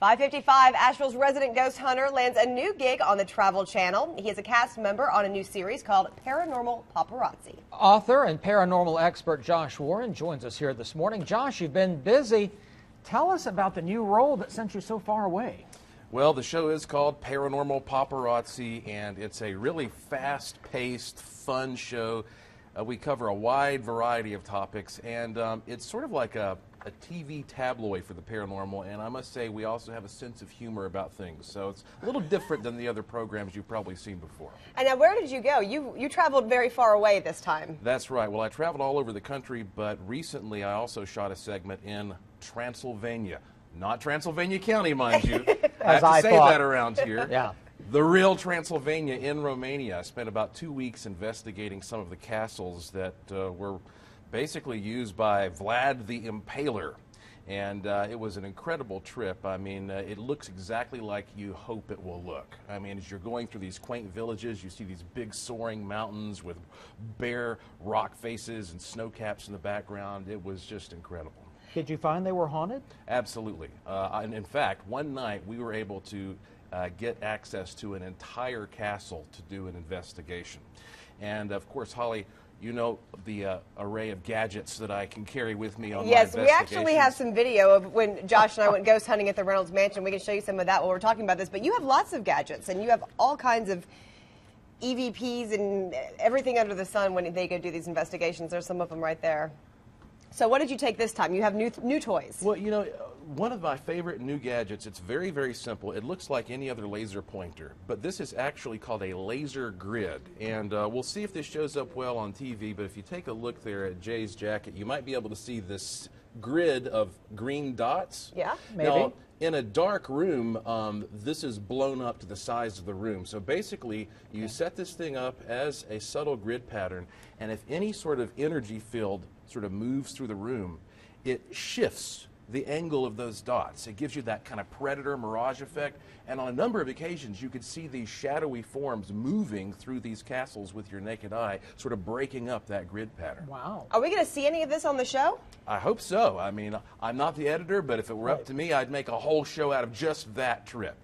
5:55, Asheville's resident ghost hunter lands a new gig on the Travel Channel. He is a cast member on a new series called Paranormal Paparazzi. Author and paranormal expert Josh Warren joins us here this morning. Josh, you've been busy. Tell us about the new role that sent you so far away. Well, the show is called Paranormal Paparazzi, and it's a really fast-paced, fun show. We cover a wide variety of topics, and it's sort of like a TV tabloid for the paranormal, and I must say we also have a sense of humor about things, so it's a little different than the other programs you've probably seen before. And now, where did you go? You traveled very far away this time. That's right. Well, I traveled all over the country, but recently I also shot a segment in Transylvania. Not Transylvania County, mind you. I have to say that around here. Yeah. The real Transylvania in Romania. I spent about 2 weeks investigating some of the castles that were basically used by Vlad the Impaler. And it was an incredible trip. I mean, it looks exactly like you hope it will look. I mean, as you're going through these quaint villages, you see these big soaring mountains with bare rock faces and snow caps in the background. It was just incredible. Did you find they were haunted? Absolutely. And in fact, one night we were able to get access to an entire castle to do an investigation. And of course, Holly, you know the array of gadgets that I can carry with me on my investigations. Yes, we actually have some video of when Josh and I went ghost hunting at the Reynolds Mansion. We can show you some of that while we're talking about this. But you have lots of gadgets, and you have all kinds of EVPs and everything under the sun when they go do these investigations. There's some of them right there. So what did you take this time? You have new toys. Well, you know, one of my favorite new gadgets, it's very, very simple. It looks like any other laser pointer, but this is actually called a laser grid. And we'll see if this shows up well on TV, but if you take a look there at Jay's jacket, you might be able to see this grid of green dots. Yeah, maybe. Now, in a dark room, this is blown up to the size of the room. So basically, you set this thing up as a subtle grid pattern, and if any sort of energy field sort of moves through the room, it shifts the angle of those dots. It gives you that kind of predator mirage effect, and on a number of occasions you could see these shadowy forms moving through these castles with your naked eye, sort of breaking up that grid pattern. Wow. Are we going to see any of this on the show? I hope so. I mean, I'm not the editor, but if it were up to me, I'd make a whole show out of just that trip.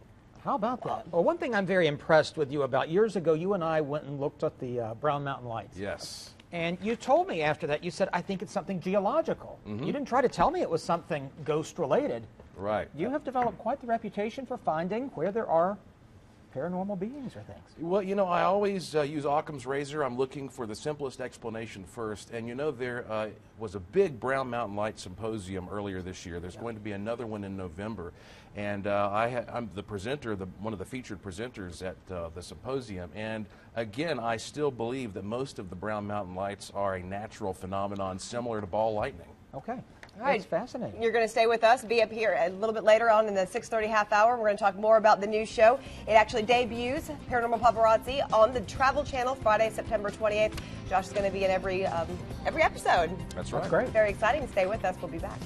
How about that? Well, one thing I'm very impressed with you about, years ago you and I went and looked at the Brown Mountain Lights. Yes. And you told me after that, you said, I think it's something geological. You didn't try to tell me it was something ghost-related. Right. You have developed quite the reputation for finding where there are paranormal beings or things. Well, you know, I always use Occam's razor. I'm looking for the simplest explanation first. And you know, there was a big Brown Mountain Light Symposium earlier this year. There's going to be another one in November. And I'm the presenter, one of the featured presenters at the symposium. And again, I still believe that most of the Brown Mountain Lights are a natural phenomenon similar to ball lightning. Okay. All right. That's fascinating. You're going to stay with us, be up here a little bit later on in the 6:30 half hour. We're going to talk more about the new show. It actually debuts, Paranormal Paparazzi, on the Travel Channel Friday, September 28th. Josh is going to be in every episode. That's right. That's great. Very exciting. Stay with us. We'll be back.